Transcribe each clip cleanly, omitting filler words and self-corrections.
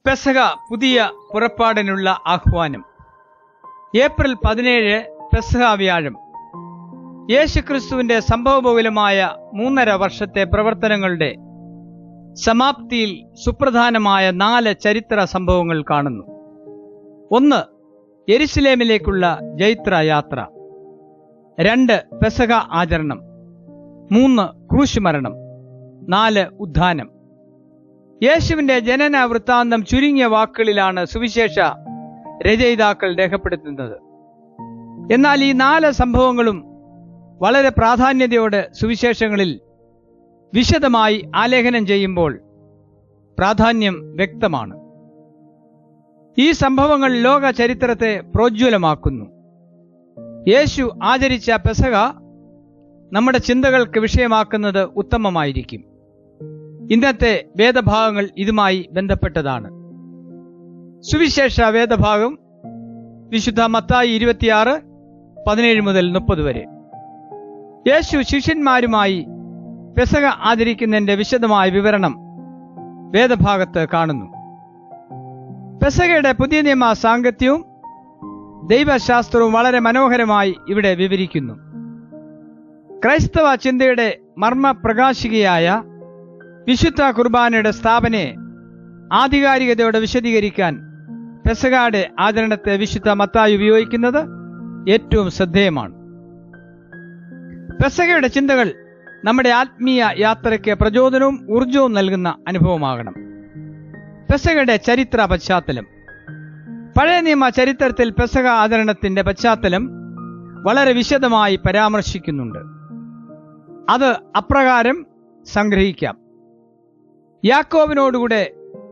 പെസഹ പുതിയ പുറപ്പാടിനുള്ള ആഹ്വാനം. ഏപ്രിൽ 17 പെസഹ വ്യാഴം. യേശുക്രിസ്തുവിന്റെ സംഭവബഹുലമായ 3.5 വർഷത്തെ പ്രവർത്തനങ്ങളുടെ സമാപ്തിയിൽ സുപ്രധാനമായ 4 ചരിത്ര സംഭവങ്ങൾ കാണുന്നു. 1. യെരുശലേമിലേക്കുള്ള ജൈത്രയാത്ര. 2. പെസഹ ആചരണം. 3. ക്രൂശുമരണം. 4. ഉത്ഥാനം. യേശുവിന്റെ ജനന വൃത്താന്തം ചുരുങ്ങിയ വാക്കുകളിലാണ് സുവിശേഷ രചയിതാക്കൾ രേഖപ്പെടുത്തുന്നത്. എന്നാൽ ഈ 4 സംഭവങ്ങളും വളരെ പ്രാധാന്യതയോടെ സുവിശേഷങ്ങളിൽ വിശദമായി ആലേഖനം ചെയ്യുമ്പോൾ പ്രാധാന്യം വ്യക്തമാണ്. ഈ സംഭവങ്ങൾ ലോക ചരിത്രത്തെ പ്രോജ്വലമാക്കുന്നു. യേശു ആചരിച്ച പെസഹ നമ്മുടെ ചിന്തകൾക്ക് വിഷയമാക്കുന്നത് ഉത്തമമായിരിക്കും. ഇന്നത്തെ വേദഭാഗങ്ങൾ ഇതുമായി ബന്ധപ്പെട്ടതാണ്. സുവിശേഷ വേദഭാഗം വിശുദ്ധ മത്തായി 26:17-30 വരെ. യേശു ശിഷ്യന്മാരുമായി പെസഹ ആചരിക്കുന്നതിന്റെ വിശദമായ വിവരണം വേദഭാഗത്ത് കാണുന്നു. പെസഹയുടെ പുതിയ നിയമ സാങ്കത്യവും ദൈവശാസ്ത്രവും വളരെ മനോഹരമായി ഇവിടെ വിവരിക്കുന്നു. ക്രൈസ്തവ ചിന്തയുടെ മർമ്മപ്രകാശികയായ വിശുദ്ധ കുർബാനയുടെ സ്ഥാപനയെ ആധികാരികതയോടെ വിശദീകരിക്കാൻ പെസഹയുടെ ആചരണത്തെ വിശുദ്ധ മത്തായി ഉപയോഗിക്കുന്നത് ഏറ്റവും ശ്രദ്ധേയമാണ്. പെസഹയുടെ ചിന്തകൾ നമ്മുടെ ആത്മീയ യാത്രയ്ക്ക് പ്രചോദനവും ഊർജവും നൽകുന്ന അനുഭവമാകണം. പെസഹയുടെ ചരിത്ര പശ്ചാത്തലം. പഴയ നിയമ ചരിത്രത്തിൽ പെസഹ ആചരണത്തിന്റെ പശ്ചാത്തലം വളരെ വിശദമായി പരാമർശിക്കുന്നുണ്ട്. അത് അപ്രകാരം സംഗ്രഹിക്കാം. യാക്കോബിനോടുകൂടെ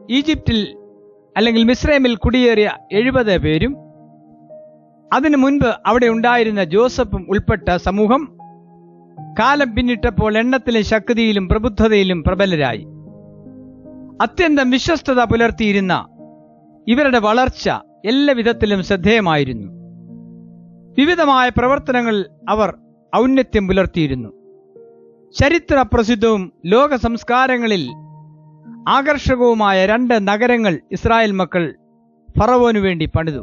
ഈജിപ്തിൽ അല്ലെങ്കിൽ മിസ്രൈമിൽ കുടിയേറിയ 70 പേരും അതിനു മുൻപ് അവിടെ ഉണ്ടായിരുന്ന ജോസഫും ഉൾപ്പെട്ട സമൂഹം കാലം പിന്നിട്ടപ്പോൾ എണ്ണത്തിലും ശക്തിയിലും പ്രബുദ്ധതയിലും പ്രബലരായി. അത്യന്തം വിശ്വസ്തത പുലർത്തിയിരുന്ന ഇവരുടെ വളർച്ച എല്ലാ വിധത്തിലും ശ്രദ്ധേയമായിരുന്നു. വിവിധമായ പ്രവർത്തനങ്ങൾ അവർ ഔന്നത്യം പുലർത്തിയിരുന്നു. ചരിത്ര പ്രസിദ്ധവും ലോക സംസ്കാരങ്ങളിൽ ആകർഷകവുമായ 2 നഗരങ്ങൾ ഇസ്രായേൽ മക്കൾ ഫറവോനു വേണ്ടി പണിതു.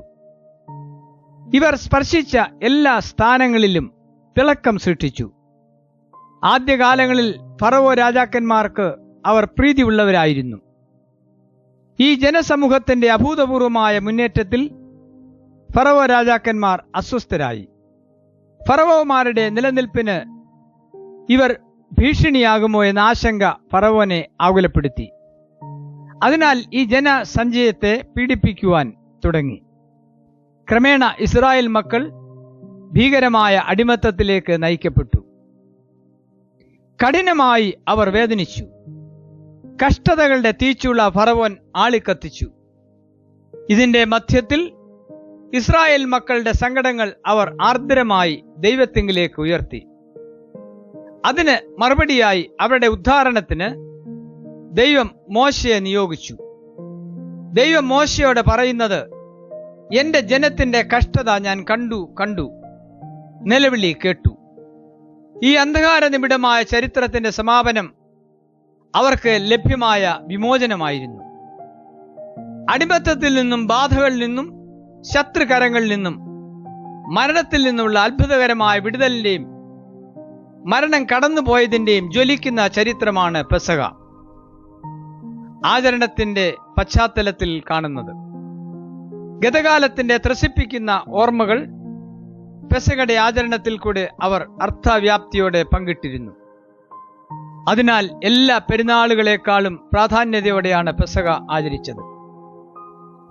ഇവർ സ്പർശിച്ച എല്ലാ സ്ഥാനങ്ങളിലും തിളക്കം സൃഷ്ടിച്ചു. ആദ്യകാലങ്ങളിൽ ഫറവോ രാജാക്കന്മാർക്ക് അവർ പ്രീതിയുള്ളവരായിരുന്നു. ഈ ജനസമൂഹത്തിന്റെ അഭൂതപൂർവമായ മുന്നേറ്റത്തിൽ ഫറവോ രാജാക്കന്മാർ അസ്വസ്ഥരായി. ഫറവോമാരുടെ നിലനിൽപ്പിന് ഇവർ ഭീഷണിയാകുമോ എന്ന ആശങ്ക ഫറവോനെ ആകുലപ്പെടുത്തി. അതിനാൽ ഈ ജനസഞ്ചയത്തെ പീഡിപ്പിക്കുവാൻ തുടങ്ങി. ക്രമേണ ഇസ്രായേൽ മക്കൾ ഭീകരമായ അടിമത്തത്തിലേക്ക് നയിക്കപ്പെട്ടു. കഠിനമായി അവർ വേദനിച്ചു. കഷ്ടതകളുടെ തീച്ചുള ഫറവോൻ ആളിക്കത്തിച്ചു. ഇതിന്റെ മധ്യത്തിൽ ഇസ്രായേൽ മക്കളുടെ സങ്കടങ്ങൾ അവർ ആർദ്രമായി ദൈവത്തിങ്കിലേക്ക് ഉയർത്തി. അതിന് മറുപടിയായി അവരുടെ ഉദ്ധാരണത്തിന് ദൈവം മോശയെ നിയോഗിച്ചു. ദൈവം മോശയോട് പറയുന്നത്, എന്റെ ജനത്തിന്റെ കഷ്ടത ഞാൻ കണ്ടു നിലവിളി കേട്ടു. ഈ അന്ധകാര നിബിഡമായ ചരിത്രത്തിന്റെ സമാപനം അവർക്ക് ലഭ്യമായ വിമോചനമായിരുന്നു. അടിമത്തത്തിൽ നിന്നും, ബാധകളിൽ നിന്നും, ശത്രുകരങ്ങളിൽ നിന്നും, മരണത്തിൽ നിന്നുള്ള അത്ഭുതകരമായ വിടുതലിന്റെയും മരണം കടന്നുപോയതിന്റെയും ജ്വലിക്കുന്ന ചരിത്രമാണ് പെസഹ ആചരണത്തിന്റെ പശ്ചാത്തലത്തിൽ കാണുന്നത്. ഗതകാലത്തിന്റെ ത്രസിപ്പിക്കുന്ന ഓർമ്മകൾ പെസഹയുടെ ആചരണത്തിൽ കൂടെ അവർ അർത്ഥവ്യാപ്തിയോടെ പങ്കിട്ടിരുന്നു. അതിനാൽ എല്ലാ പെരുന്നാളുകളെക്കാളും പ്രാധാന്യതയോടെയാണ് പെസഹ ആചരിച്ചത്.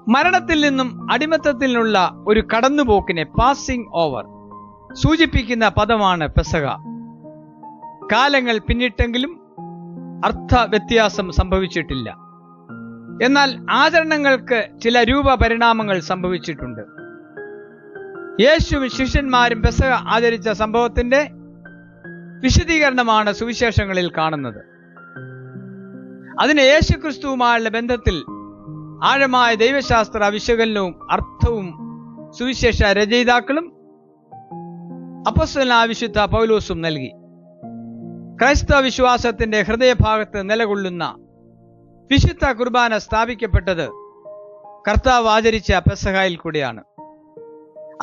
മരണത്തിൽ നിന്നും അടിമത്തത്തിൽ നിന്നുള്ള ഒരു കടന്നുപോക്കിനെ പാസിംഗ് ഓവർ സൂചിപ്പിക്കുന്ന പദമാണ് പെസഹ. കാലങ്ങൾ പിന്നിട്ടെങ്കിലും അർത്ഥ വ്യത്യാസം സംഭവിച്ചിട്ടില്ല. എന്നാൽ ആചരണങ്ങൾക്ക് ചില രൂപപരിണാമങ്ങൾ സംഭവിച്ചിട്ടുണ്ട്. യേശുവും ശിഷ്യന്മാരും പെസഹ ആചരിച്ച സംഭവത്തിന്റെ വിശദീകരണമാണ് സുവിശേഷങ്ങളിൽ കാണുന്നത്. അതിന് യേശുക്രിസ്തുവുമായുള്ള ബന്ധത്തിൽ ആഴമായ ദൈവശാസ്ത്ര വിശകലനവും അർത്ഥവും സുവിശേഷ രചയിതാക്കളും അപ്പോസ്തലനായ വിശുദ്ധ പൗലോസും നൽകി. ക്രൈസ്തവ വിശ്വാസത്തിന്റെ ഹൃദയഭാഗത്ത് നിലകൊള്ളുന്ന വിശുദ്ധ കുർബാന സ്ഥാപിക്കപ്പെട്ടത് കർത്താവ് ആചരിച്ച പെസഹായിൽ കൂടിയാണ്.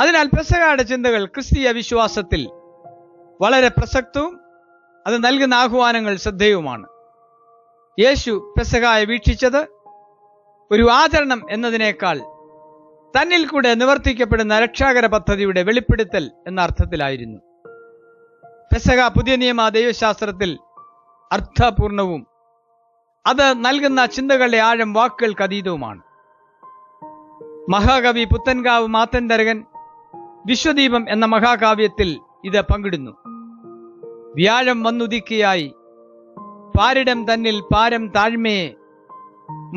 അതിനാൽ പെസഹയുടെ ചിന്തകൾ ക്രിസ്തീയ വിശ്വാസത്തിൽ വളരെ പ്രസക്തവും അത് നൽകുന്ന ആഹ്വാനങ്ങൾ ശ്രദ്ധേയവുമാണ്. യേശു പെസഹായെ വീക്ഷിച്ചത് ഒരു ആചരണം എന്നതിനേക്കാൾ തന്നിൽ കൂടെ നിവർത്തിക്കപ്പെടുന്ന രക്ഷാകര പദ്ധതിയുടെ വെളിപ്പെടുത്തൽ എന്ന അർത്ഥത്തിലായിരുന്നു. പെസഹ പുതിയ നിയമ ദൈവശാസ്ത്രത്തിൽ അർത്ഥപൂർണവും അത് നൽകുന്ന ചിന്തകളുടെ ആഴം വാക്കുകൾക്ക് അതീതവുമാണ്. മഹാകവി പുത്തൻകാവ് മാത്തൻതരകൻ വിശ്വദീപം എന്ന മഹാകാവ്യത്തിൽ ഇത് പങ്കിടുന്നു. വ്യാഴം വന്നുദിക്കിയായി പാരിടം തന്നിൽ പാരം താഴ്മയെ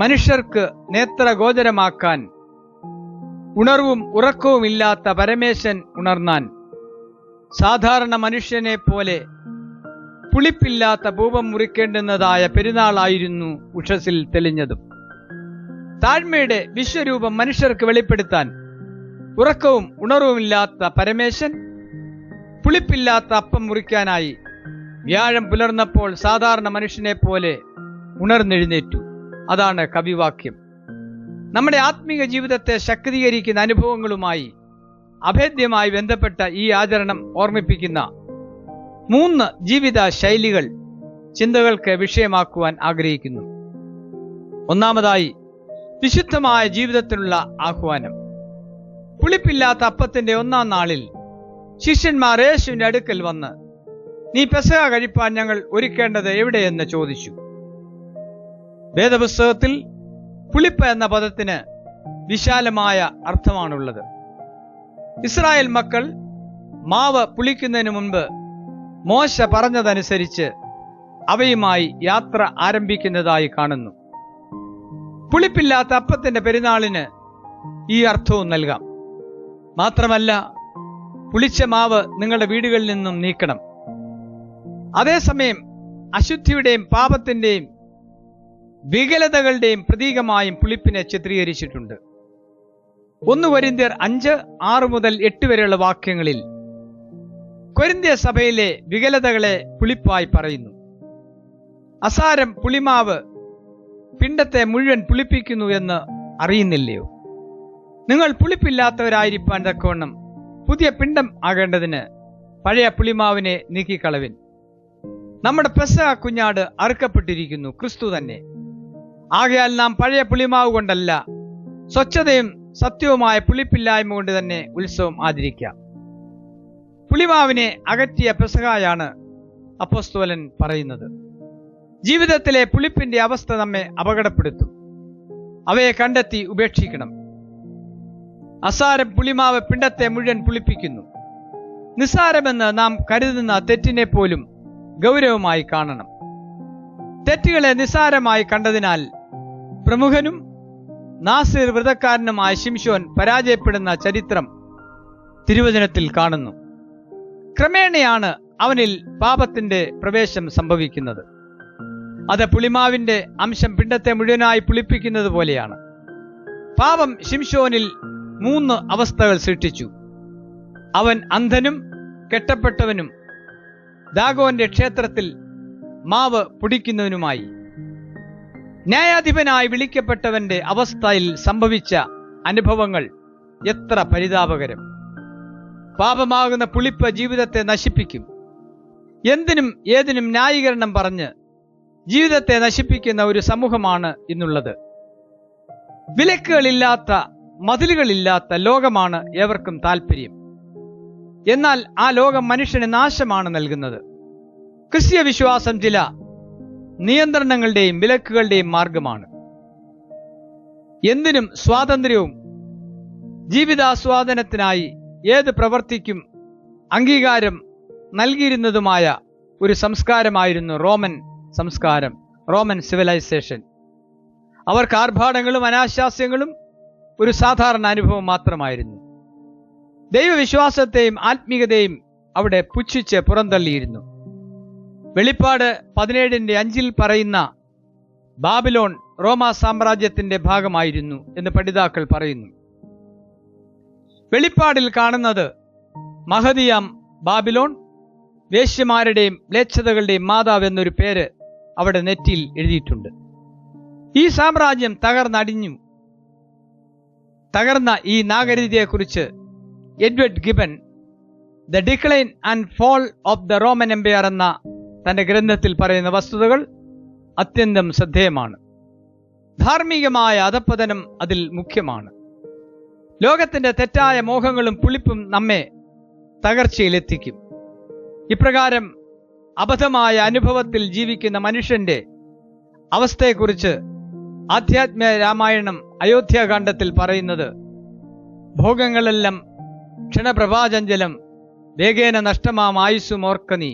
മനുഷ്യർക്ക് നേത്രഗോചരമാക്കാൻ ഉണർവും ഉറക്കവുമില്ലാത്ത പരമേശൻ ഉണർന്നാൻ സാധാരണ മനുഷ്യനെ പോലെ പുളിപ്പില്ലാത്ത പൂപം മുറിക്കേണ്ടുന്നതായ പെരുന്നാളായിരുന്നു ഉഷസിൽ തെളിഞ്ഞതും. താഴ്മയുടെ വിശ്വരൂപം മനുഷ്യർക്ക് വെളിപ്പെടുത്താൻ ഉറക്കവും ഉണർവുമില്ലാത്ത പരമേശൻ പുളിപ്പില്ലാത്ത അപ്പം മുറിക്കാനായി വ്യാഴം പുലർന്നപ്പോൾ സാധാരണ മനുഷ്യനെ പോലെ ഉണർന്നെഴുന്നേറ്റു. അതാണ് കവിവാക്യം. നമ്മുടെ ആത്മീക ജീവിതത്തെ ശക്തീകരിക്കുന്ന അനുഭവങ്ങളുമായി അഭേദ്യമായി ബന്ധപ്പെട്ട ഈ ആചരണം ഓർമ്മിപ്പിക്കുന്ന 3 ജീവിത ശൈലികൾ ചിന്തകൾക്ക് വിഷയമാക്കുവാൻ ആഗ്രഹിക്കുന്നു. ഒന്നാമതായി, വിശുദ്ധമായ ജീവിതത്തിനുള്ള ആഹ്വാനം. പുളിപ്പില്ലാത്ത അപ്പത്തിന്റെ 1-ാം നാളിൽ ശിഷ്യന്മാർ യേശുവിന്റെ അടുക്കൽ വന്ന്, നീ പെസഹ കഴിപ്പാൻ ഞങ്ങൾ ഒരുക്കേണ്ടത് എവിടെയെന്ന് ചോദിച്ചു. വേദപുസ്തകത്തിൽ പുളിപ്പ് എന്ന പദത്തിന് വിശാലമായ അർത്ഥമാണുള്ളത്. ഇസ്രായേൽ മക്കൾ മാവ് പുളിക്കുന്നതിന് മുൻപ് മോശ പറഞ്ഞതനുസരിച്ച് അവയുമായി യാത്ര ആരംഭിക്കുന്നതായി കാണുന്നു. പുളിപ്പില്ലാത്ത അപ്പത്തിന്റെ പെരുന്നാളിന് ഈ അർത്ഥവും നൽകാം. മാത്രമല്ല, പുളിച്ച മാവ് നിങ്ങളുടെ വീടുകളിൽ നിന്നും നീക്കണം. അതേസമയം അശുദ്ധിയുടെയും പാപത്തിന്റെയും വികലതകളുടെയും പ്രതീകമായും പുളിപ്പിനെ ചിത്രീകരിച്ചിട്ടുണ്ട്. 1 കൊരിന്ത്യർ 5:6 മുതൽ 8 വരെയുള്ള വാക്യങ്ങളിൽ കൊരിന്ത്യ സഭയിലെ വികലതകളെ പുളിപ്പായി പറയുന്നു. അസാരം പുളിമാവ് പിണ്ടത്തെ മുഴുവൻ പുളിപ്പിക്കുന്നു എന്ന് അറിയുന്നില്ലയോ? നിങ്ങൾ പുളിപ്പില്ലാത്തവരായിരിക്കാൻ തക്കവണ്ണം പുതിയ പിണ്ടം ആകേണ്ടതിന് പഴയ പുളിമാവിനെ നീക്കിക്കളവിൻ. നമ്മുടെ പെസഹ കുഞ്ഞാട് അറുക്കപ്പെട്ടിരിക്കുന്നു, ക്രിസ്തു തന്നെ. ആകയാൽ നാം പഴയ പുളിമാവ് കൊണ്ടല്ല, സ്വച്ഛതയും സത്യവുമായ പുളിപ്പില്ലായ്മ കൊണ്ട് തന്നെ ഉത്സവം ആചരിക്കാം. പുളിമാവിനെ അകറ്റിയ പെസഹായാണ് അപ്പോസ്തലൻ പറയുന്നത്. ജീവിതത്തിലെ പുളിപ്പിന്റെ അവസ്ഥ നമ്മെ അപകടപ്പെടുത്തും. അവയെ കണ്ടെത്തി ഉപേക്ഷിക്കണം. അസാരം പുളിമാവ് പിണ്ടത്തെ മുഴുവൻ പുളിപ്പിക്കുന്നു. നിസ്സാരമെന്ന് നാം കരുതുന്ന തെറ്റിനെ പോലും ഗൗരവമായി കാണണം. തെറ്റുകളെ നിസ്സാരമായി കണ്ടതിനാൽ പ്രമുഖനും നാസിർ വ്രതക്കാരനുമായ ശിംശോൻ പരാജയപ്പെടുന്ന ചരിത്രം തിരുവചനത്തിൽ കാണുന്നു. ക്രമേണയാണ് അവനിൽ പാപത്തിന്റെ പ്രവേശം സംഭവിക്കുന്നത്. അത് പുളിമാവിന്റെ അംശം പിണ്ടത്തെ മുഴുവനായി പുളിപ്പിക്കുന്നത് പോലെയാണ്. പാപം ശിംശോനിൽ 3 അവസ്ഥകൾ സൃഷ്ടിച്ചു. അവൻ അന്ധനും കെട്ടപ്പെട്ടവനും ദാഗോന്റെ ക്ഷേത്രത്തിൽ മാവ് പൊടിക്കുന്നവനുമായി. ന്യായാധിപനായി വിളിക്കപ്പെട്ടവന്റെ അവസ്ഥയിൽ സംഭവിച്ച അനുഭവങ്ങൾ എത്ര പരിതാപകരം! പാപമാകുന്ന പുളിപ്പ് ജീവിതത്തെ നശിപ്പിക്കും. എന്തിനും ഏതിനും ന്യായീകരണം പറഞ്ഞ് ജീവിതത്തെ നശിപ്പിക്കുന്ന ഒരു സമൂഹമാണ് ഇന്നുള്ളത്. വിലക്കുകളില്ലാത്ത, മതിലുകളില്ലാത്ത ലോകമാണ് ഏവർക്കും താല്പര്യം. എന്നാൽ ആ ലോകം മനുഷ്യന് നാശമാണ് നൽകുന്നത്. ക്രിസ്തീയ വിശ്വാസം ചില നിയന്ത്രണങ്ങളുടെയും വിലക്കുകളുടെയും മാർഗമാണ്. എന്തിനും സ്വാതന്ത്ര്യവും ജീവിതാസ്വാദനത്തിനായി ഏത് പ്രവർത്തിക്കും അംഗീകാരം നൽകിയിരുന്നതുമായ ഒരു സംസ്കാരമായിരുന്നു റോമൻ സംസ്കാരം, റോമൻ സിവിലൈസേഷൻ. അവർക്ക് ആർഭാടങ്ങളും അനാശാസ്യങ്ങളും ഒരു സാധാരണ അനുഭവം മാത്രമായിരുന്നു. ദൈവവിശ്വാസത്തെയും ആത്മീയതയും അവിടെ പുച്ഛിച്ച് പുറന്തള്ളിയിരുന്നു. വെളിപ്പാട് 17:5 പറയുന്ന ബാബിലോൺ റോമാ സാമ്രാജ്യത്തിന്റെ ഭാഗമായിരുന്നു എന്ന് പഠിതാക്കൾ പറയുന്നു. വെളിപ്പാടിൽ കാണുന്നത് മഹദിയാം ബാബിലോൺ, വേശ്യമാരുടെയും മ്ലേച്ഛതകളുടെയും മാതാവ് എന്നൊരു പേര് അവിടെ നെറ്റിയിൽ എഴുതിയിട്ടുണ്ട്. ഈ സാമ്രാജ്യം തകർന്നടിഞ്ഞു. തകർന്ന ഈ നാഗരികതയെക്കുറിച്ച് Edward Gibbon the decline and fall of the Roman Empire എന്ന തന്റെ ഗ്രന്ഥത്തിൽ പറയുന്ന വസ്തുതകൾ അത്യന്തം ശ്രദ്ധേയമാണ്. ധാർമ്മികമായ അധപ്പതനം അതിൽ മുഖ്യമാണ്. ലോകത്തിന്റെ തെറ്റായ മോഹങ്ങളും പുളിപ്പും നമ്മെ തകർച്ചയിലെത്തിക്കും. ഇപ്രകാരം അബദ്ധമായ അനുഭവത്തിൽ ജീവിക്കുന്ന മനുഷ്യന്റെ അവസ്ഥയെക്കുറിച്ച് ആധ്യാത്മ രാമായണം അയോധ്യാകാന്ഡത്തിൽ പറയുന്നത്, ഭോഗങ്ങളെല്ലാം ക്ഷണപ്രഭാചഞ്ചലം, വേഗേന നഷ്ടമാം ആയുസ്സും ഓർക്ക നീ.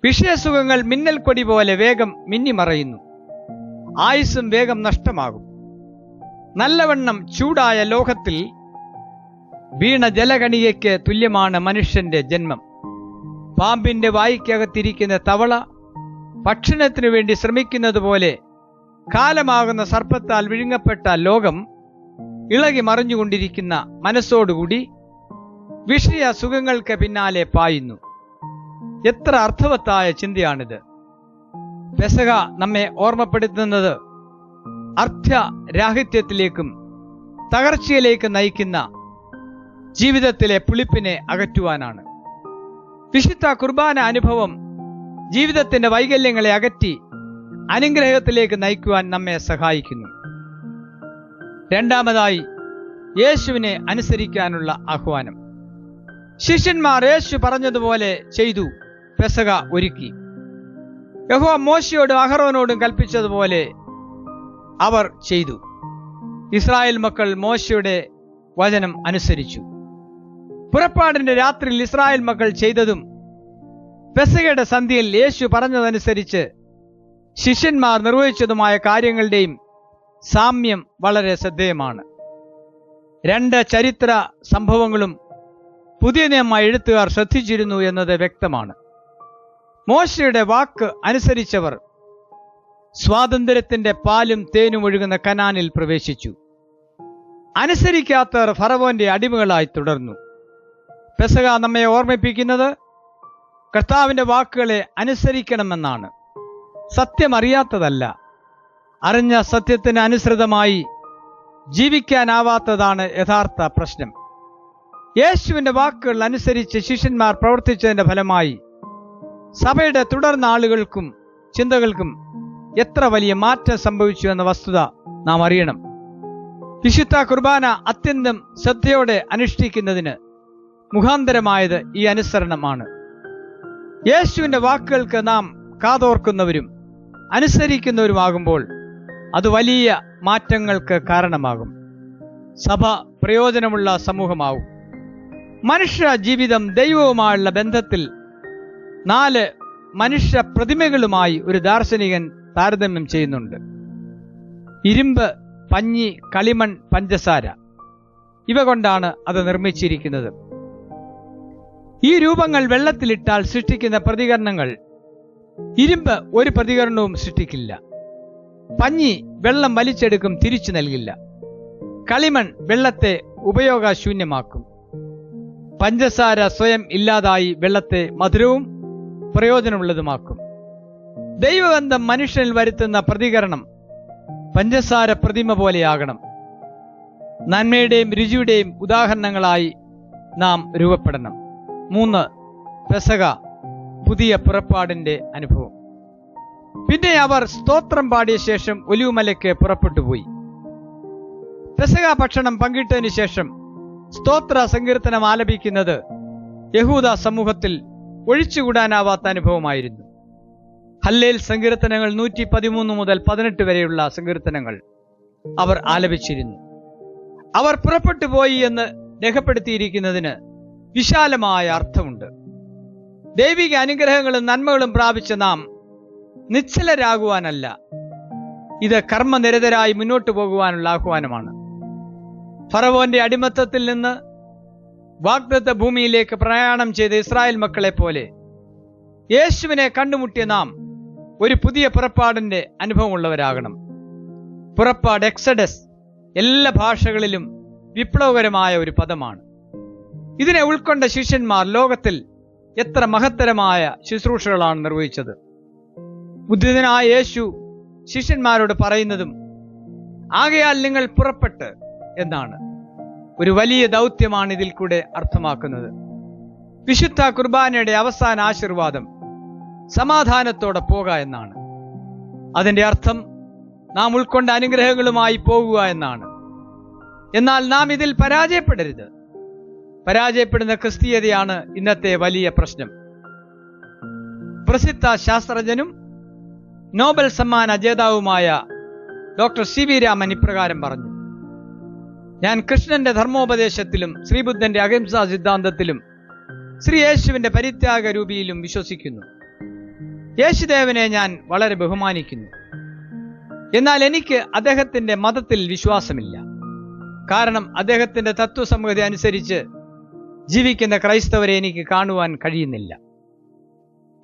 വിഷയസുഖങ്ങൾ മിന്നൽ കൊടി പോലെ വേഗം മിന്നിമറയുന്നു, ആയുസ്സും വേഗം നഷ്ടമാകും. നല്ലവണ്ണം ചൂടായ ലോഹത്തിൽ വീണ ജലകണികയ്ക്ക് തുല്യമാണ് മനുഷ്യന്റെ ജന്മം. പാമ്പിന്റെ വായ്ക്കകത്തിരിക്കുന്ന തവള ഭക്ഷണത്തിനു വേണ്ടി ശ്രമിക്കുന്നത് പോലെ കാലമാകുന്ന സർപ്പത്താൽ വിഴുങ്ങപ്പെട്ട ലോകം ഇളകി മറിഞ്ഞുകൊണ്ടിരിക്കുന്ന മനസ്സോടുകൂടി വിഷയ സുഖങ്ങൾക്ക് പിന്നാലെ പായുന്നു. എത്ര അർത്ഥവത്തായ ചിന്തയാണിത്! പെസഹ നമ്മെ ഓർമ്മപ്പെടുത്തുന്നത് അർത്ഥരാഹിത്യത്തിലേക്കും തകർച്ചയിലേക്കും നയിക്കുന്ന ജീവിതത്തിലെ പുളിപ്പിനെ അകറ്റുവാനാണ്. വിശുദ്ധ കുർബാന അനുഭവം ജീവിതത്തിന്റെ വൈകല്യങ്ങളെ അകറ്റി അനുഗ്രഹത്തിലേക്ക് നയിക്കുവാൻ നമ്മെ സഹായിക്കുന്നു. രണ്ടാമതായി, യേശുവിനെ അനുസരിക്കാനുള്ള ആഹ്വാനം. ശിഷ്യന്മാർ യേശു പറഞ്ഞതുപോലെ ചെയ്തു പെസഹ ഒരുക്കി. യഹോവ മോശയോടും അഹറോനോടും കൽപ്പിച്ചതുപോലെ അവർ ചെയ്തു. ഇസ്രായേൽ മക്കൾ മോശയുടെ വചനം അനുസരിച്ചു. പുറപ്പാടിന്റെ രാത്രിയിൽ ഇസ്രായേൽ മക്കൾ ചെയ്തതും പെസഹയുടെ സന്ധ്യയിൽ യേശു പറഞ്ഞതനുസരിച്ച് ശിഷ്യന്മാർ നിർവഹിച്ചതുമായ കാര്യങ്ങളുടെയും സാമ്യം വളരെ ശ്രദ്ധേയമാണ്. രണ്ട് ചരിത്ര സംഭവങ്ങളും പുതിയ നിയമ എഴുത്തുകാർ ശ്രദ്ധിച്ചിരുന്നു എന്നത് വ്യക്തമാണ്. മോശയുടെ വാക്ക് അനുസരിച്ചവർ സ്വാതന്ത്ര്യത്തിന്റെ പാലും തേനും ഒഴുകുന്ന കനാനിൽ പ്രവേശിച്ചു. അനുസരിക്കാത്തവർ ഫറവോന്റെ അടിമകളായി തുടർന്നു. പെസഹ നമ്മെ ഓർമ്മിപ്പിക്കുന്നത് കർത്താവിന്റെ വാക്കുകളെ അനുസരിക്കണമെന്നാണ്. സത്യം അറിയാത്തതല്ല, അറിഞ്ഞ സത്യത്തിന് അനുസൃതമായി ജീവിക്കാനാവാത്തതാണ് യഥാർത്ഥ പ്രശ്നം. യേശുവിന്റെ വാക്കുകൾ അനുസരിച്ച് ശിഷ്യന്മാർ പ്രവർത്തിച്ചതിന്റെ ഫലമായി സഭയുടെ തുടർനാളുകൾക്കും ചിന്തകൾക്കും എത്ര വലിയ മാറ്റം സംഭവിച്ചു എന്ന വസ്തുത നാം അറിയണം. വിശുദ്ധ കുർബാന അത്യന്തം ശ്രദ്ധയോടെ അനുഷ്ഠിക്കുന്നതിന് മുഖാന്തരമായത് ഈ അനുസരണമാണ്. യേശുവിന്റെ വാക്കുകൾക്ക് നാം കാതോർക്കുന്നവരും അനുസരിക്കുന്നവരുമാകുമ്പോൾ അത് വലിയ മാറ്റങ്ങൾക്ക് കാരണമാകും. സഭ പ്രയോജനമുള്ള സമൂഹമാവും. മനുഷ്യ ജീവിതം ദൈവവുമായുള്ള ബന്ധത്തിൽ 4 മനുഷ്യ പ്രതിമകളുമായി ഒരു ദാർശനികൻ താരതമ്യം ചെയ്യുന്നുണ്ട്. ഇരുമ്പ്, പഞ്ഞി, കളിമൺ, പഞ്ചസാര ഇവ കൊണ്ടാണ് അത് നിർമ്മിച്ചിരിക്കുന്നത്. ഈ രൂപങ്ങൾ വെള്ളത്തിലിട്ടാൽ സൃഷ്ടിക്കുന്ന പ്രതികരണങ്ങൾ ഇരുമ്പ് ഒരു പ്രതികരണവും സൃഷ്ടിക്കില്ല. പഞ്ഞി വെള്ളം വലിച്ചെടുക്കും, തിരിച്ചു നൽകില്ല. കളിമൺ വെള്ളത്തെ ഉപയോഗശൂന്യമാക്കും. പഞ്ചസാര സ്വയം ഇല്ലാതായി വെള്ളത്തെ മധുരവും പ്രയോജനമുള്ളതുമാക്കും. ദൈവബന്ധം മനുഷ്യനിൽ വരുത്തുന്ന പ്രതികരണം പഞ്ചസാര പ്രതിമ പോലെയാകണം. നന്മയുടെയും രുചിയുടെയും ഉദാഹരണങ്ങളായി നാം രൂപപ്പെടണം. 3. പെസഹ പുതിയ പുറപ്പാടിന്റെ അനുഭവം. പിന്നെ അവർ സ്തോത്രം പാടിയ ശേഷം ഒലിവുമലയ്ക്ക് പുറപ്പെട്ടുപോയി. പെസഹ ഭക്ഷണം പങ്കിട്ടതിനു ശേഷം സ്തോത്ര സങ്കീർത്തനം ആലപിക്കുന്നത് യഹൂദ സമൂഹത്തിൽ ഒഴിച്ചുകൂടാനാവാത്ത അനുഭവമായിരുന്നു. ഹല്ലേൽ സങ്കീർത്തനങ്ങൾ 113 മുതൽ 18 വരെയുള്ള സങ്കീർത്തനങ്ങൾ അവർ ആലപിച്ചിരുന്നു. അവർ പുറപ്പെട്ടു പോയി എന്ന് രേഖപ്പെടുത്തിയിരിക്കുന്നതിന് വിശാലമായ അർത്ഥമുണ്ട്. ദൈവിക അനുഗ്രഹങ്ങളും നന്മകളും പ്രാപിച്ച നാം നിശ്ചലരാകുവാനല്ല, ഇത് കർമ്മനിരതരായി മുന്നോട്ടു പോകുവാനുള്ള ആഹ്വാനമാണ്. ഫറവോന്റെ അടിമത്തത്തിൽ നിന്ന് വാഗ്ദത്ത ഭൂമിയിലേക്ക് പ്രയാണം ചെയ്ത ഇസ്രായേൽ മക്കളെ പോലെ യേശുവിനെ കണ്ടുമുട്ടിയ നാം ഒരു പുതിയ പുറപ്പാടിന്റെ അനുഭവമുള്ളവരാകണം. പുറപ്പാട്, എക്സഡസ് എല്ലാ ഭാഷകളിലും വിപ്ലവകരമായ ഒരു പദമാണ്. ഇതിനെ ഉൾക്കൊണ്ട ശിഷ്യന്മാർ ലോകത്തിൽ എത്ര മഹത്തരമായ ശുശ്രൂഷകളാണ് നിർവഹിച്ചത്. ഉദ്ധിതനായ യേശു ശിഷ്യന്മാരോട് പറയുന്നതും, ആകയാൽ നിങ്ങൾ പുറപ്പെട്ട് എന്നാണ്. ഒരു വലിയ ദൗത്യമാണ് ഇതിൽ കൂടെ അർത്ഥമാക്കുന്നത്. വിശുദ്ധ കുർബാനയുടെ അവസാന ആശീർവാദം സമാധാനത്തോടെ പോക എന്നാണ്. അതിൻ്റെ അർത്ഥം നാം ഉൾക്കൊണ്ട അനുഗ്രഹങ്ങളുമായി പോകുക എന്നാണ്. എന്നാൽ നാം ഇതിൽ പരാജയപ്പെടരുത്. പരാജയപ്പെടുന്ന ക്രിസ്തീയതയാണ് ഇന്നത്തെ വലിയ പ്രശ്നം. പ്രസിദ്ധ ശാസ്ത്രജ്ഞനും നോബൽ സമ്മാന ജേതാവുമായ ഡോക്ടർ CV രാമൻ ഇപ്രകാരം പറഞ്ഞു: ഞാൻ കൃഷ്ണന്റെ ധർമ്മോപദേശത്തിലും ശ്രീബുദ്ധന്റെ അഹിംസാ സിദ്ധാന്തത്തിലും ശ്രീ യേശുവിന്റെ പരിത്യാഗ രൂപിയിലും വിശ്വസിക്കുന്നു. യേശുദേവനെ ഞാൻ വളരെ ബഹുമാനിക്കുന്നു. എന്നാൽ എനിക്ക് അദ്ദേഹത്തിന്റെ മതത്തിൽ വിശ്വാസമില്ല. കാരണം അദ്ദേഹത്തിന്റെ തത്വസംഹിത അനുസരിച്ച് ജീവിക്കുന്ന ക്രൈസ്തവരെ എനിക്ക് കാണുവാൻ കഴിയുന്നില്ല.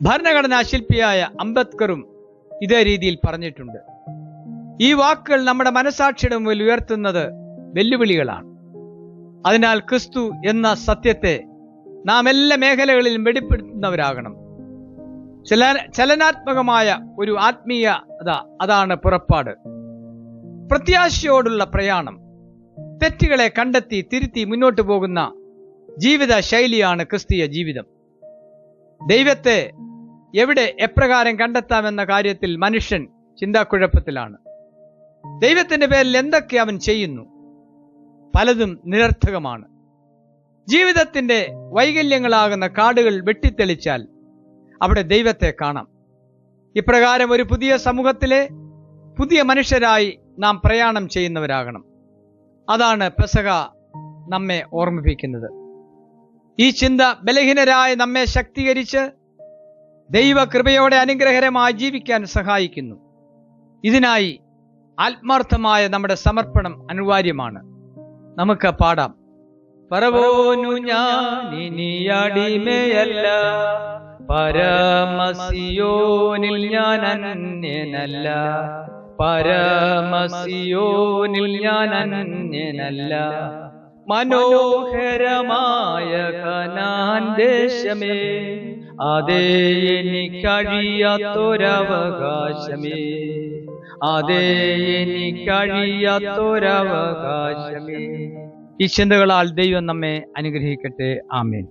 ഭരണഘടനാ ശില്പിയായ അംബേദ്കറും ഇതേ രീതിയിൽ പറഞ്ഞിട്ടുണ്ട്. ഈ വാക്കുകൾ നമ്മുടെ മനസാക്ഷിയുടെ മുമ്പിൽ ഉയർത്തുന്നത് വെല്ലുവിളികളാണ്. അതിനാൽ ക്രിസ്തു എന്ന സത്യത്തെ നാം എല്ലാ മേഖലകളിലും വെളിപ്പെടുത്തുന്നവരാകണം. ചലനാത്മകമായ ഒരു ആത്മീയത, അതാണ് പുറപ്പാട്. പ്രത്യാശയോടുള്ള പ്രയാണം, തെറ്റുകളെ കണ്ടെത്തി തിരുത്തി മുന്നോട്ടു പോകുന്ന ജീവിത ശൈലിയാണ് ക്രിസ്തീയ ജീവിതം. ദൈവത്തെ എവിടെ എപ്രകാരം കണ്ടെത്താമെന്ന കാര്യത്തിൽ മനുഷ്യൻ ചിന്താക്കുഴപ്പത്തിലാണ്. ദൈവത്തിന്റെ പേരിൽ എന്തൊക്കെ അവൻ ചെയ്യുന്നു? പലതും നിരർത്ഥകമാണ്. ജീവിതത്തിന്റെ വൈകല്യങ്ങളാകുന്ന കാടുകൾ വെട്ടിത്തെളിച്ചാൽ അവിടെ ദൈവത്തെ കാണാം. ഇപ്രകാരം ഒരു പുതിയ സമൂഹത്തിലെ പുതിയ മനുഷ്യരായി നാം പ്രയാണം ചെയ്യുന്നവരാകണം. അതാണ് പെസഹ നമ്മെ ഓർമ്മിപ്പിക്കുന്നത്. ഈ ചിന്ത ബലഹീനരായ നമ്മെ ശക്തീകരിച്ച് ദൈവകൃപയോടെ അനുഗ്രഹകരമായി ജീവിക്കാൻ സഹായിക്കുന്നു. ഇതിനായി ആത്മാർത്ഥമായ നമ്മുടെ സമർപ്പണം അനിവാര്യമാണ്. നമുക്ക് പാടാം: പറവോനു ഞാനിനി അടിമയല്ല, പരമസിയോനിൽ ഞാൻ അന്യനല്ല, പരമസിയോനിൽ ഞാൻ അന്യനല്ല. മനോഹരമായ കനാൻ ദേശമേ, അതേ എനിക്കഴിയാത്തൊരവകാശമേ, അതേ എനിക്കഴിയാത്തൊരവകാശമേ. ഈ ചിന്തകളാൽ ദൈവം നമ്മെ അനുഗ്രഹിക്കട്ടെ. ആമേൻ.